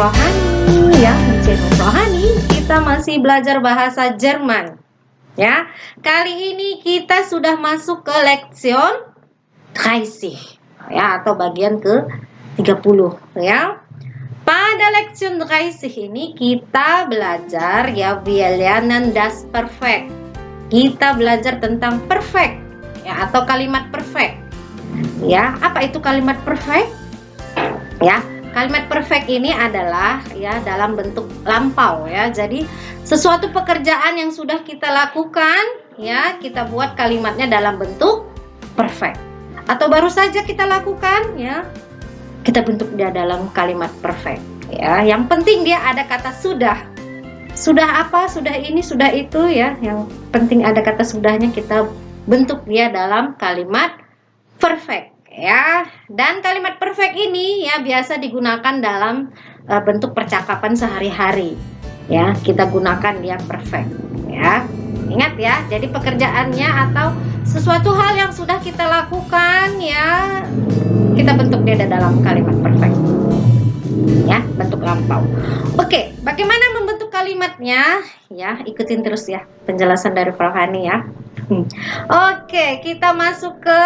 Rohani ya, di channel Rohani kita masih belajar bahasa Jerman ya. Kali ini kita sudah masuk ke leksion 30 ya, atau bagian ke 30 ya. Pada leksion 30 ini kita belajar ya, wir lernen das perfect. Kita belajar tentang perfect ya, atau kalimat perfect. Ya, apa itu kalimat perfect? Ya, kalimat perfect ini adalah ya dalam bentuk lampau ya. Jadi sesuatu pekerjaan yang sudah kita lakukan ya, kita buat kalimatnya dalam bentuk perfect. Atau baru saja kita lakukan ya, kita bentuk dia dalam kalimat perfect ya. Yang penting dia ada kata sudah. Sudah apa? Sudah ini, sudah itu ya. Yang penting ada kata sudahnya, kita bentuk dia dalam kalimat perfect ya. Dan kalimat perfect ini ya biasa digunakan dalam bentuk percakapan sehari-hari ya. Kita gunakan dia perfect ya. Ingat ya, jadi pekerjaannya atau sesuatu hal yang sudah kita lakukan ya, kita bentuk dia dalam kalimat perfect ya, bentuk lampau. Oke, bagaimana membentuk kalimatnya ya? Ikutin terus ya penjelasan dari Rohani ya. Oke, kita masuk ke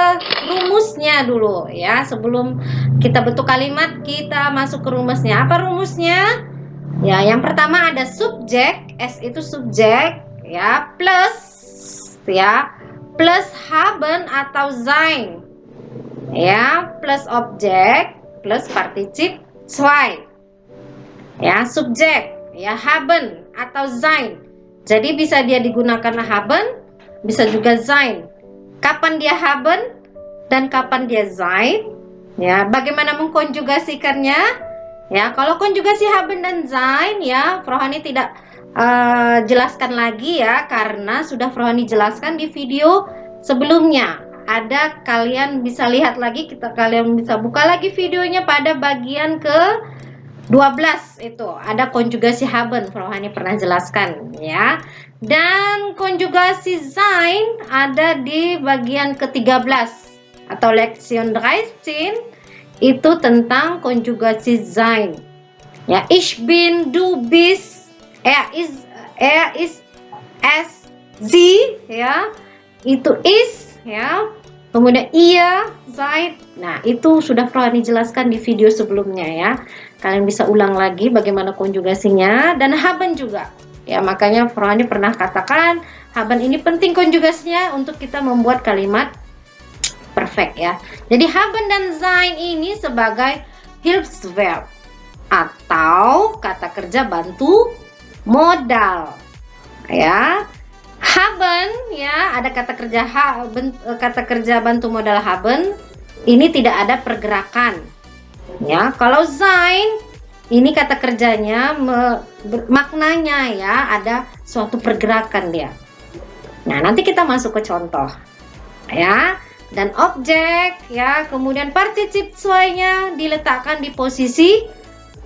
rumusnya dulu ya. Sebelum kita bentuk kalimat, kita masuk ke rumusnya. Apa rumusnya? Ya, yang pertama ada subjek, S itu subjek ya, plus ya, plus haben atau sein. Ya, plus objek, plus particip zwei. Ya, subjek ya, haben atau sein. Jadi bisa dia digunakan haben, bisa juga sein. Kapan dia haben dan kapan dia sein? Ya, bagaimana mengkonjugasikannya? Ya, kalau konjugasi haben dan sein ya, Rohani tidak jelaskan lagi ya, karena sudah Rohani jelaskan di video sebelumnya. Ada, kalian bisa lihat lagi, kalian bisa buka lagi videonya pada bagian ke 12 itu ada konjugasi haben, Rohani pernah jelaskan ya. Dan konjugasi sein ada di bagian ke-13 atau leksion 13, itu tentang konjugasi sein. Ya, ich bin, du bist, er ist, es, sie ya. Itu is ya. Kemudian ia, seid. Nah, itu sudah Rohani jelaskan di video sebelumnya ya. Kalian bisa ulang lagi bagaimana konjugasinya, dan haben juga. Ya, makanya Rohani pernah katakan haben ini penting konjugasinya untuk kita membuat kalimat perfect ya. Jadi haben dan sein ini sebagai Hilfsverb atau kata kerja bantu modal. Ya. Haben ya, ada kata kerja bantu modal haben, ini tidak ada pergerakan ya. Kalau sein ini kata kerjanya maknanya ya ada suatu pergerakan dia. Nah, nanti kita masuk ke contoh ya. Dan objek ya, kemudian particip zwei-nya diletakkan di posisi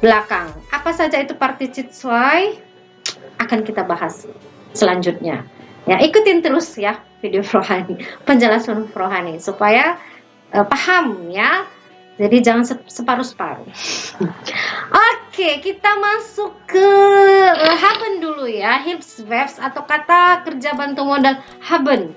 belakang. Apa saja itu particip zwei akan kita bahas selanjutnya. Ya, ikutin terus ya video Rohani, penjelasan Rohani supaya paham ya. Jadi jangan separuh-separuh. Oke, kita masuk ke haben dulu ya, Hilfsverbs atau kata kerja bantu modal haben.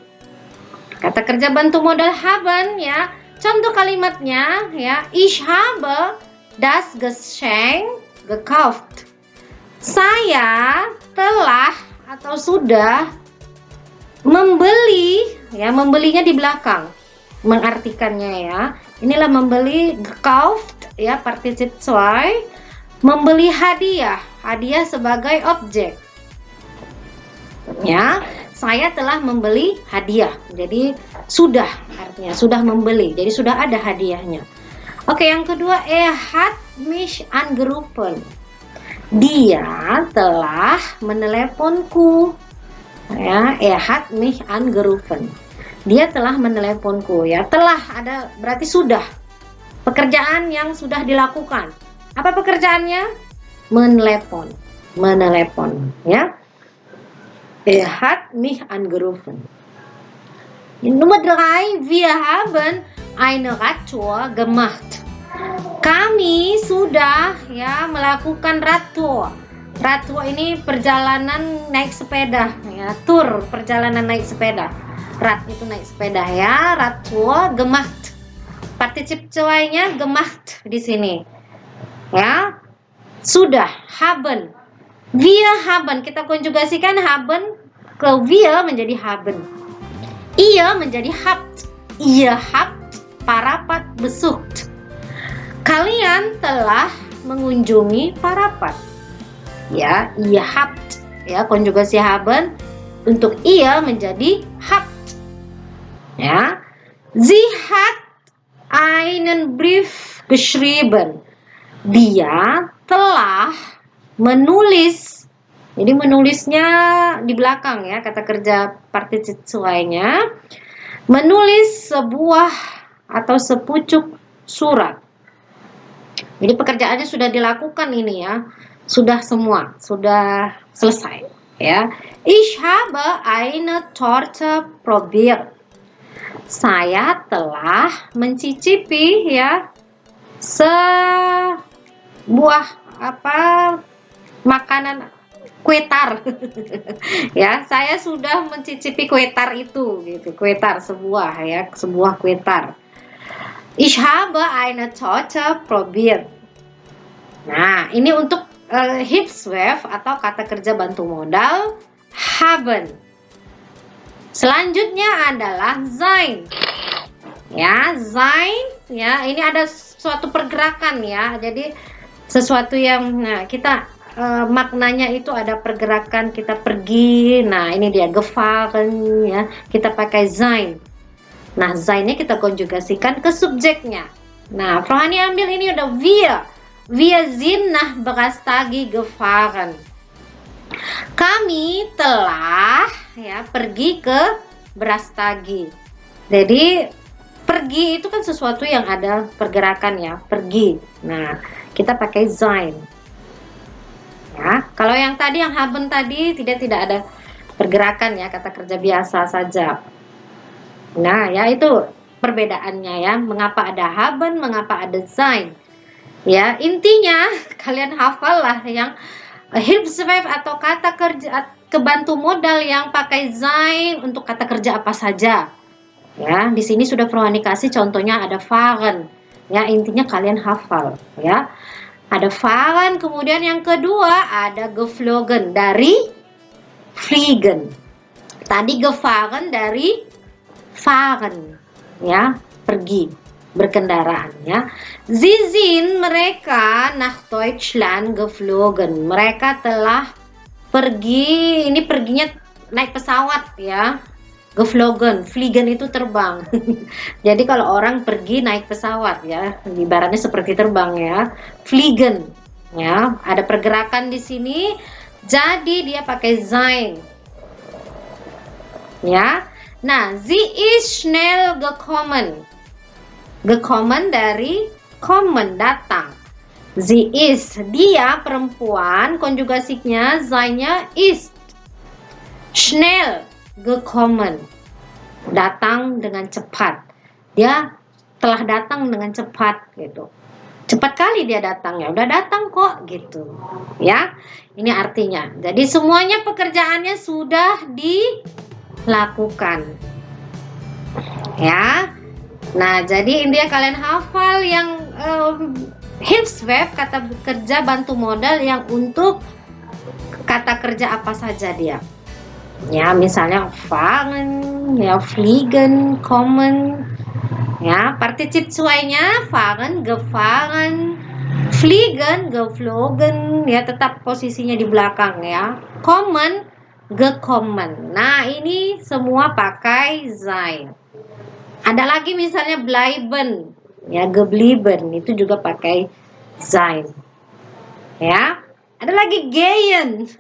Kata kerja bantu modal haben ya. Contoh kalimatnya ya, ich habe das Geschenk gekauft. Saya telah atau sudah membeli ya, membelinya di belakang mengartikannya ya. Inilah membeli, gekauft ya, particip zwei, membeli hadiah, hadiah sebagai objek ya. Saya telah membeli hadiah, jadi sudah, artinya sudah membeli, jadi sudah ada hadiahnya. Oke, yang kedua, hat mich angerufen, dia telah meneleponku. Ya, hat mich angerufen. Dia telah meneleponku ya. Telah ada berarti sudah. Pekerjaan yang sudah dilakukan. Apa pekerjaannya? Menelepon. Menelepon ya. Hat mich angerufen. Nomor 3, wir haben eine Radtour gemacht. Kami sudah ya melakukan Radtour. Radtour ini perjalanan naik sepeda ya, tour perjalanan naik sepeda. Rad itu naik sepeda ya, Radtour gemacht. Partisip cuainya gemacht di sini. Ya. Sudah, haben. Wir haben, kita konjugasikan haben ke wir menjadi haben. Ihr menjadi habt. Ihr habt Parapat besucht. Kalian telah mengunjungi Parapat. Ya, ihr habt. Ya, konjugasi haben untuk ihr menjadi habt. Ya. Sie hat einen Brief geschrieben. Dia telah menulis. Jadi menulisnya di belakang ya, kata kerja partisip cuainya. Menulis sebuah atau sepucuk surat. Jadi pekerjaannya sudah dilakukan ini ya. Sudah semua, sudah selesai ya. Ich habe eine Torte probiert. Saya telah mencicipi ya sebuah makanan kue tar. Ya, saya sudah mencicipi kue tar itu gitu. Kue tar sebuah kue tar. Ich habe eine Torte probiert. Nah, ini untuk Hilfsverb atau kata kerja bantu modal haben. Selanjutnya adalah sein. Ya, sein ya, ini ada suatu pergerakan ya. Jadi sesuatu yang kita maknanya itu ada pergerakan, kita pergi. Nah, ini dia gefahren ya. Kita pakai sein. Nah, sein-nya kita konjugasikan ke subjeknya. Nah, Frau Hani ambil ini udah wir. Wir sind nach Brastagi gefahren. Kami telah ya pergi ke Brastagi. Jadi pergi itu kan sesuatu yang ada pergerakan ya, pergi. Nah, kita pakai sein. Ya, kalau yang tadi yang haben tadi tidak ada pergerakan ya, kata kerja biasa saja. Nah, ya itu perbedaannya ya, mengapa ada haben, mengapa ada sein. Ya, intinya kalian hafal lah yang Hilfsverb atau kata kerja kebantu modal yang pakai sein untuk kata kerja apa saja. Ya, di sini sudah Frau Hani kasih contohnya ada fahren. Ya, intinya kalian hafal ya. Ada fahren, kemudian yang kedua ada geflogen dari fliegen. Tadi gefahren dari fahren ya, pergi berkendaraan ya. Sie sind mereka nach Deutschland geflogen. Mereka telah pergi, ini perginya naik pesawat ya. Geflogen, fliegen itu terbang. Jadi kalau orang pergi naik pesawat ya, ibaratnya seperti terbang ya. Fliegen ya, ada pergerakan di sini. Jadi dia pakai sein. Ya. Nah, sie ist schnell gekommen. Gekommen dari kommen, datang. Sie ist, dia perempuan, konjugasinya sein-nya ist. Schnell gekommen, datang dengan cepat. Dia telah datang dengan cepat gitu. Cepat kali dia datang ya, udah datang kok gitu. Ya, ini artinya. Jadi semuanya pekerjaannya sudah dilakukan. Ya. Nah, jadi intinya kalian hafal yang Hilfsverb, kata kerja bantu modal yang untuk kata kerja apa saja dia. Ya, misalnya fahren, ya fliegen, kommen. Ya, partisip cuainya fahren, gefahren, fliegen, geflogen, ya tetap posisinya di belakang ya. Kommen, gekommen. Nah, ini semua pakai sein. Ada lagi misalnya bleiben, ya geblieben, itu juga pakai sein. Ya, ada lagi gehen,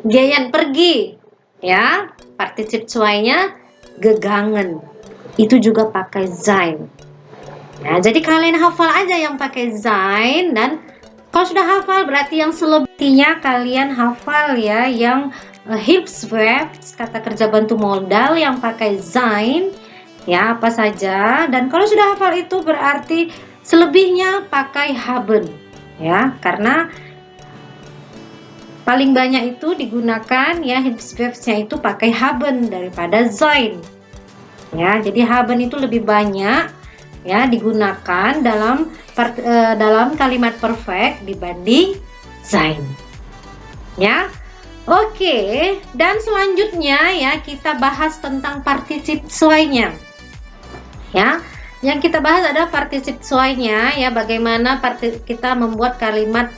gehen pergi, ya partisip cuainya gegangen, itu juga pakai sein. Nah, jadi kalian hafal aja yang pakai sein, dan kalau sudah hafal berarti yang selebihnya kalian hafal ya yang Hilfsverb, kata kerja bantu modal yang pakai sein. Ya, apa saja. Dan kalau sudah hafal itu berarti Selebihnya pakai haben, ya, karena paling banyak itu digunakan ya verbs-nya itu pakai haben daripada sein. Ya, jadi haben itu lebih banyak ya digunakan dalam kalimat perfect dibanding sein. Ya. Oke, dan selanjutnya ya kita bahas tentang particip suainya. Ya. Yang kita bahas adalah particip suainya ya, bagaimana kita membuat kalimat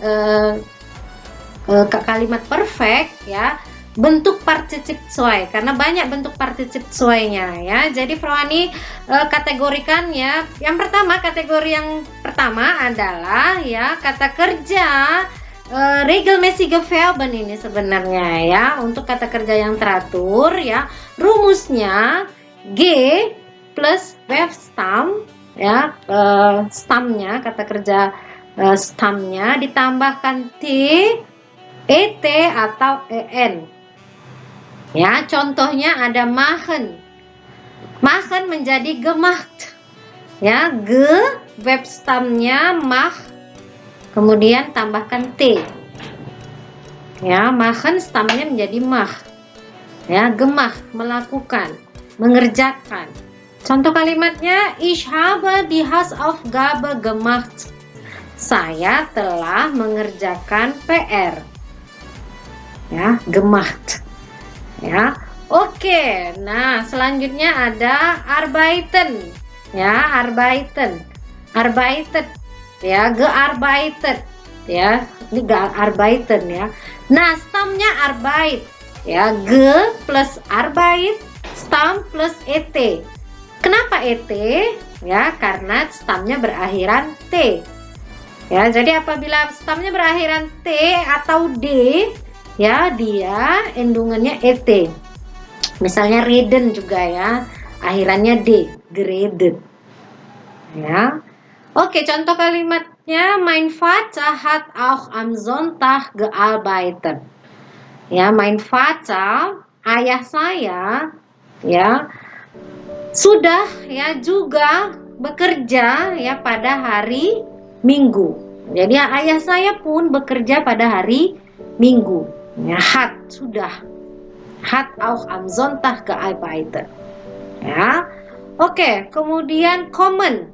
kalimat perfect ya bentuk particip suai, karena banyak bentuk particip suainya ya. Jadi Frohani kategorikan ya. Yang pertama, kategori yang pertama adalah ya kata kerja regelmäßige Verben ini sebenarnya ya, untuk kata kerja yang teratur ya, rumusnya G plus verb stam ya, stamnya kata kerja stamnya ditambahkan T, ET atau EN ya. Contohnya ada machen, machen menjadi gemacht ya, G verb stamnya mach kemudian tambahkan T ya, machen stamnya menjadi mach ya, gemacht melakukan, mengerjakan. Contoh kalimatnya, ich habe die Hausaufgabe gemacht, saya telah mengerjakan PR ya, gemacht ya. Oke, nah selanjutnya ada arbeiten ya, arbeiten ya, gearbeitet ya, ini gearbeiten ya. Nah stamnya arbeit ya, ge plus arbeit, stam plus et. Kenapa et ya? Karena stamnya berakhiran t ya. Jadi apabila stamnya berakhiran t atau d ya, dia endungannya et. Misalnya reden juga ya, akhirannya d, geredet ya. Oke, contoh kalimatnya, mein Vater hat auch am Sonntag gearbeitet ya. Mein Vater, ayah saya ya, sudah ya juga bekerja ya pada hari Minggu. Jadi ayah saya pun bekerja pada hari Minggu ya, hat sudah, hat auch am Sonntag gearbeitet ya. Oke, kemudian kommen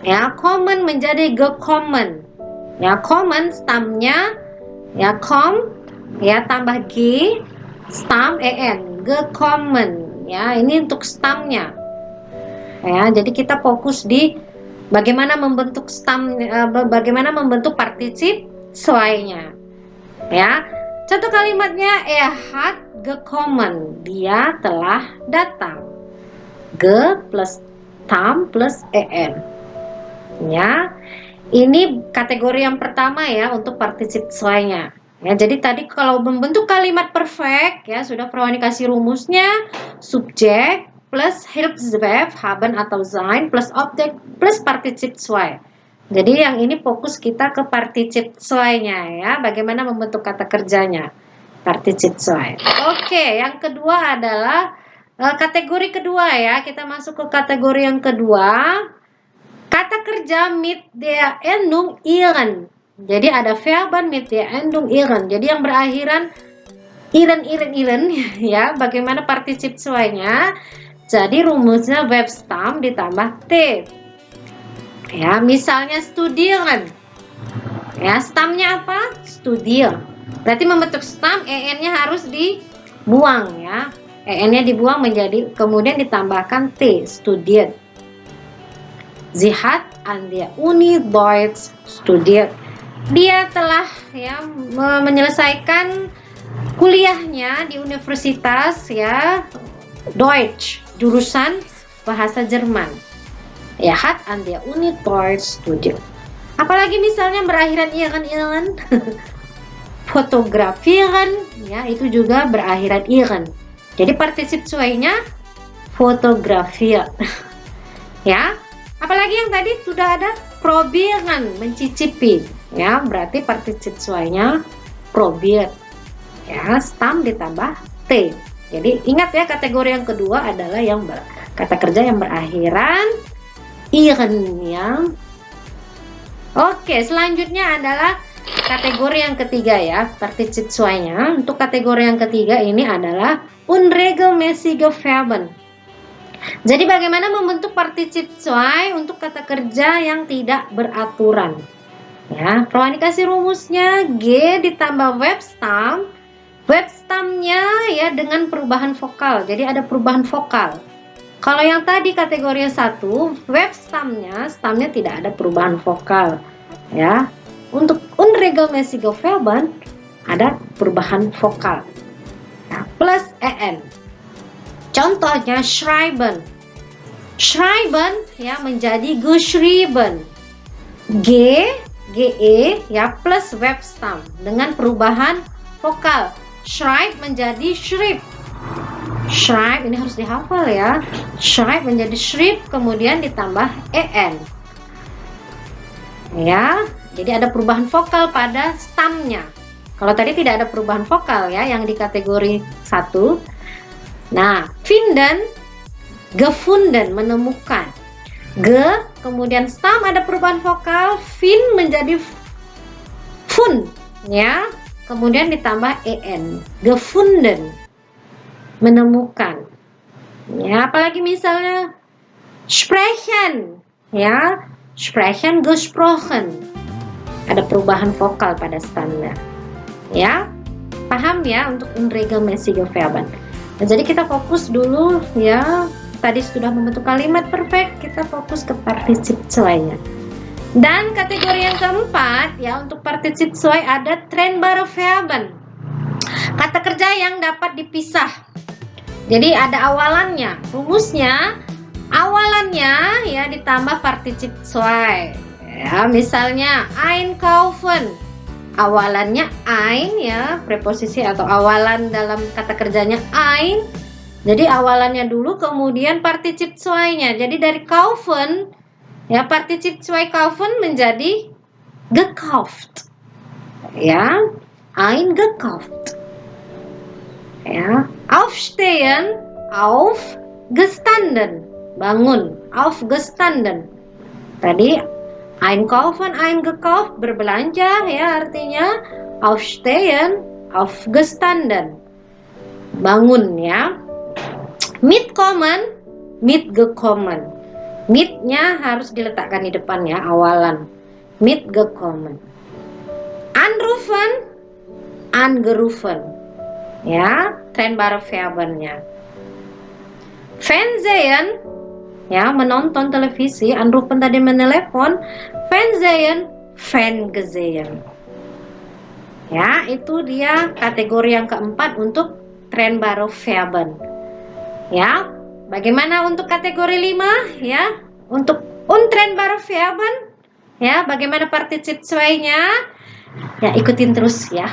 ya, kommen menjadi gekommen ya, kommen stamnya ya kom ya tambah g stam en, gekommen ya, ini untuk stamnya ya. Jadi kita fokus di bagaimana membentuk stam, bagaimana membentuk partisip suainya ya. Contoh kalimatnya, hat gekommen, dia telah datang, ge plus stam plus en ya. Ini kategori yang pertama ya untuk partisip suainya ya. Jadi tadi kalau membentuk kalimat perfect ya, sudah Frohani kasih rumusnya, subjek plus Hilfsverb haben atau sein plus objek plus partisip suai. Jadi yang ini fokus kita ke partisip suainya ya, bagaimana membentuk kata kerjanya, partisip suai. Oke, yang kedua adalah kategori kedua ya, kita masuk ke kategori yang kedua, kata kerja mit der Endung iren. Jadi ada verben mit der Endung iren. Jadi yang berakhiran iren ya. Bagaimana partisip suainya? Jadi rumusnya verb stam ditambah t. Ya, misalnya studieren. Ya, stamnya apa? Studier. Berarti membentuk stam, en-nya harus dibuang ya. En-nya dibuang menjadi, kemudian ditambahkan t, studiert. Sie hat an der Uni Deutsch studiert. Dia telah ya menyelesaikan kuliahnya di universitas ya Deutsch, jurusan bahasa Jerman. Ya, hat an der Uni Deutsch studiert. Apalagi misalnya berakhiran iren, fotografieren ya, itu juga berakhiran iren. Jadi partisip suainya fotografier. Ya. Apalagi yang tadi sudah ada probieren, mencicipi ya, berarti partisip suainya probiert ya, stam ditambah t. Jadi ingat ya, kategori yang kedua adalah yang kata kerja yang berakhiran ihren ya. Oke, selanjutnya adalah kategori yang ketiga ya, partizip zwei-nya. Untuk kategori yang ketiga ini adalah unregelmäßige Verben. Jadi bagaimana membentuk partizip zwei untuk kata kerja yang tidak beraturan? Ya, Rohani kasih rumusnya G ditambah verb stem. Verb stemnya ya dengan perubahan vokal. Jadi ada perubahan vokal. Kalau yang tadi kategori 1, verb stemnya tidak ada perubahan vokal. Ya, untuk unregelmäßige Verben ada perubahan vokal. Ya, plus en. Contohnya schreiben. Schreiben ya menjadi geschrieben. Ge ya plus verb stem dengan perubahan vokal. Schreib menjadi schrieb. Schreib ini harus dihafal ya. Schreib menjadi schrieb kemudian ditambah en. Ya, jadi ada perubahan vokal pada stemnya. Kalau tadi tidak ada perubahan vokal ya yang di kategori 1. Nah, finden, gefunden, menemukan. Ge, kemudian stem ada perubahan vokal, fin menjadi fun, ya. Kemudian ditambah en, gefunden, menemukan. Ya, apalagi misalnya sprechen, ya, sprechen, gesprochen. Ada perubahan vokal pada stemnya. Ya, paham ya untuk unregelmäßige Verben. Nah, jadi kita fokus dulu ya. Tadi sudah membentuk kalimat perfect, kita fokus ke partizip zwei-nya. Dan kategori yang keempat ya untuk partizip zwei ada trennbare Verben. Kata kerja yang dapat dipisah. Jadi ada awalannya. Rumusnya awalannya ya ditambah partizip zwei. Ya, misalnya einkaufen. Awalannya ein ya, preposisi atau awalan dalam kata kerjanya ein. Jadi awalannya dulu kemudian partizip zwei-nya. Jadi dari kaufen ya partizip zwei kaufen menjadi gekauft. Ya, ein gekauft. Ya, aufstehen, aufgestanden. Bangun, aufgestanden. Tadi einkaufen, eingekauft, berbelanja ya artinya aufstehen, aufgestanden. Bangun ya. Mitkommen, mitgekommen. Mitnya harus diletakkan di depan ya, awalan. Mitgekommen. Anrufen, angerufen. Ya, trennbare Verbennya. Fernsehen, ya menonton televisi, anrufen tadi menelepon, Fernsehen, ferngesehen. Ya, itu dia kategori yang keempat untuk trennbare Verben. Ya, bagaimana untuk kategori 5 ya? Untuk untrennbare Verben ya, bagaimana partizip zwei-nya? Ya, ikutin terus ya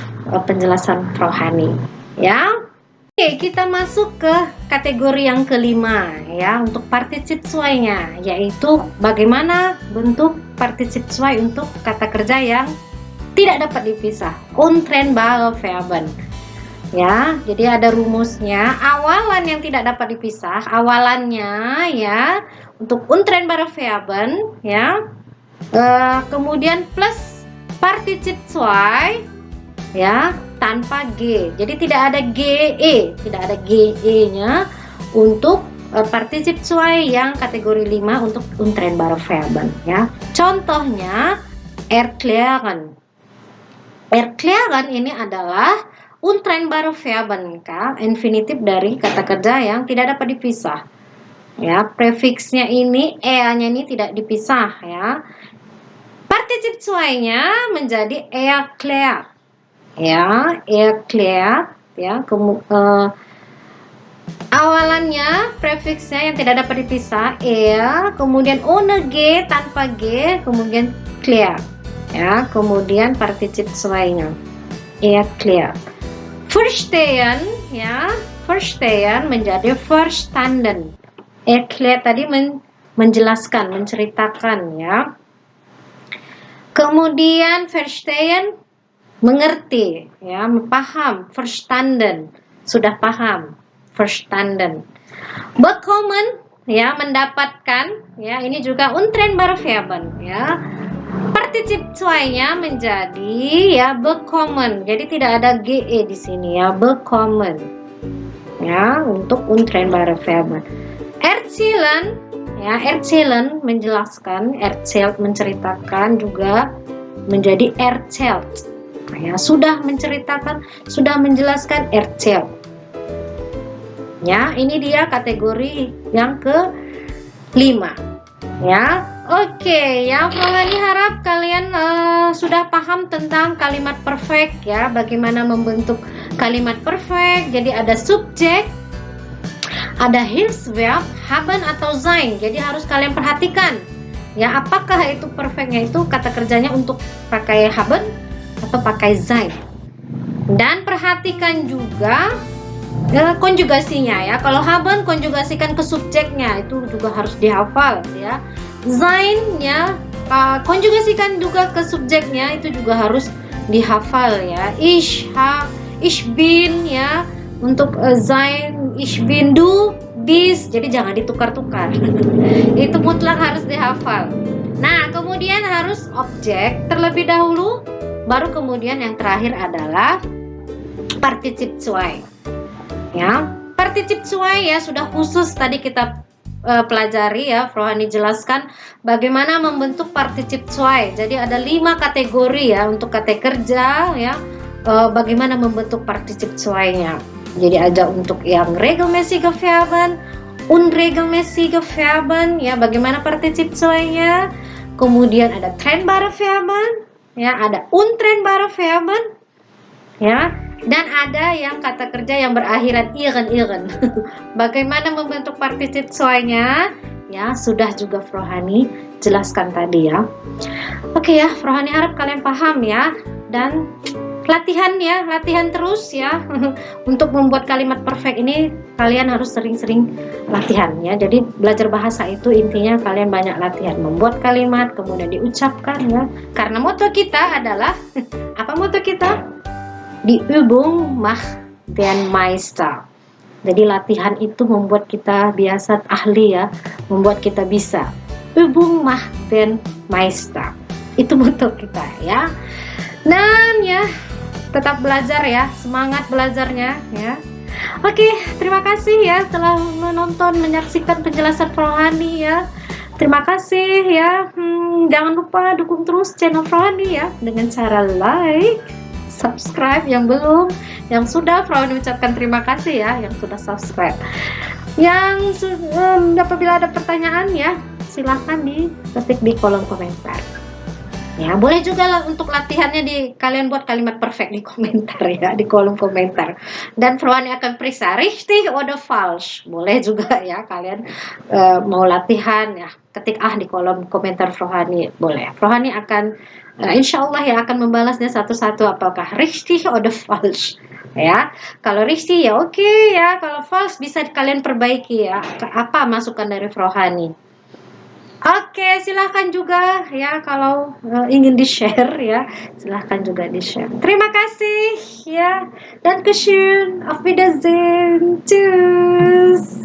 penjelasan Rohani ya. Oke, kita masuk ke kategori yang kelima ya untuk partizip zwei-nya, yaitu bagaimana bentuk partizip zwei untuk kata kerja yang tidak dapat dipisah, untrennbare Verben. Ya, jadi ada rumusnya, awalan yang tidak dapat dipisah, awalannya ya untuk untrennbare Verben ya. Kemudian plus partizip zwei ya tanpa G. Jadi tidak ada GE, tidak ada GE-nya untuk partizip zwei yang kategori 5 untuk untrennbare Verben ya. Contohnya erklären. Erklären ini adalah untrennbare Verben, infinitif dari kata kerja yang tidak dapat dipisah. Ya, prefiksnya ini e-nya ini tidak dipisah ya. Partizip zwei-nya menjadi erklärt. Ya, erklärt ya. Awalannya prefiksnya yang tidak dapat dipisah kemudian ohne G, tanpa G, kemudian klärt. Ya, kemudian partizip zwei-nya erklärt. Verstehen ya, verstehen menjadi verstanden. Erklärt tadi menjelaskan, menceritakan ya. Kemudian verstehen mengerti ya, paham, verstanden, sudah paham, verstanden. Bekommen ya, mendapatkan, ya, ini juga untrennbare Verben, ya. Partizip 2-nya menjadi ya bekommen. Jadi tidak ada ge di sini ya, bekommen. Ya, untuk untrennbare Verben. Erzählen, ya, erzählen menjelaskan, erzählt menceritakan juga menjadi erzählt. Ya, sudah menceritakan, sudah menjelaskan, erzählt. Ya, ini dia kategori yang ke-5. Ya, oke, ya, Frauhani harap kalian sudah paham tentang kalimat perfect ya, bagaimana membentuk kalimat perfect. Jadi ada subjek, ada Hilfsverb, haben atau sein. Jadi harus kalian perhatikan ya, apakah itu perfectnya itu kata kerjanya untuk pakai haben atau pakai sein. Dan perhatikan juga konjugasinya ya. Kalau haben konjugasikan ke subjeknya, itu juga harus dihafal ya. Sein-nya konjugasikan juga ke subjeknya, itu juga harus dihafal ya. Ich bin ya, untuk sein, ich bin, du bist. Jadi jangan ditukar-tukar. Itu mutlak harus dihafal. Nah, kemudian harus objek terlebih dahulu, baru kemudian yang terakhir adalah partizip 2. Ya, partizip 2 ya sudah khusus tadi kita pelajari ya, Frauhani jelaskan bagaimana membentuk partizip 2. Jadi ada 5 kategori ya untuk kata kerja ya, bagaimana membentuk partizip 2-nya. Jadi ada untuk yang regelmäßige Verben, unregelmäßige Verben ya, bagaimana partizip 2-nya. Kemudian ada trennbare Verben ya, ada untrennbare Verben ya. Dan ada yang kata kerja yang berakhiran iren. Bagaimana membentuk partizip 2-nya? Ya, sudah juga Frauhani jelaskan tadi ya. Oke ya, Frauhani harap kalian paham ya. Dan latihan ya, latihan terus ya. Untuk membuat kalimat perfect ini kalian harus sering-sering latihan ya. Jadi belajar bahasa itu intinya kalian banyak latihan membuat kalimat, kemudian diucapkan ya. Karena moto kita adalah apa moto kita? Die Übung macht den Meister. Jadi latihan itu membuat kita biasa ahli ya, membuat kita bisa. Übung macht den Meister. Itu moto kita ya. Dan ya, tetap belajar ya, semangat belajarnya ya. Oke, terima kasih ya telah menonton, menyaksikan penjelasan Frauhani ya. Terima kasih ya. Jangan lupa dukung terus channel Frauhani ya dengan cara like, subscribe yang belum, yang sudah Frauhani ucapkan terima kasih ya yang sudah subscribe. Yang apabila ada pertanyaan ya silahkan diketik di kolom komentar. Ya, boleh juga lah untuk latihannya kalian buat kalimat perfect di komentar ya, di kolom komentar. Dan Frauhani akan periksa richtig oder falsch. Boleh juga ya kalian mau latihan ya, ketik di kolom komentar Frauhani. Boleh. Frauhani akan insya Allah ya akan membalasnya satu-satu, apakah richtig oder falsch. Ya, kalau richtig ya oke ya, kalau false bisa kalian perbaiki ya. Apa masukan dari Frauhani? Oke, silahkan juga ya kalau ingin di-share ya, silahkan juga di-share. Terima kasih ya, dan Dankeschön, auf Wiedersehen, tschüss.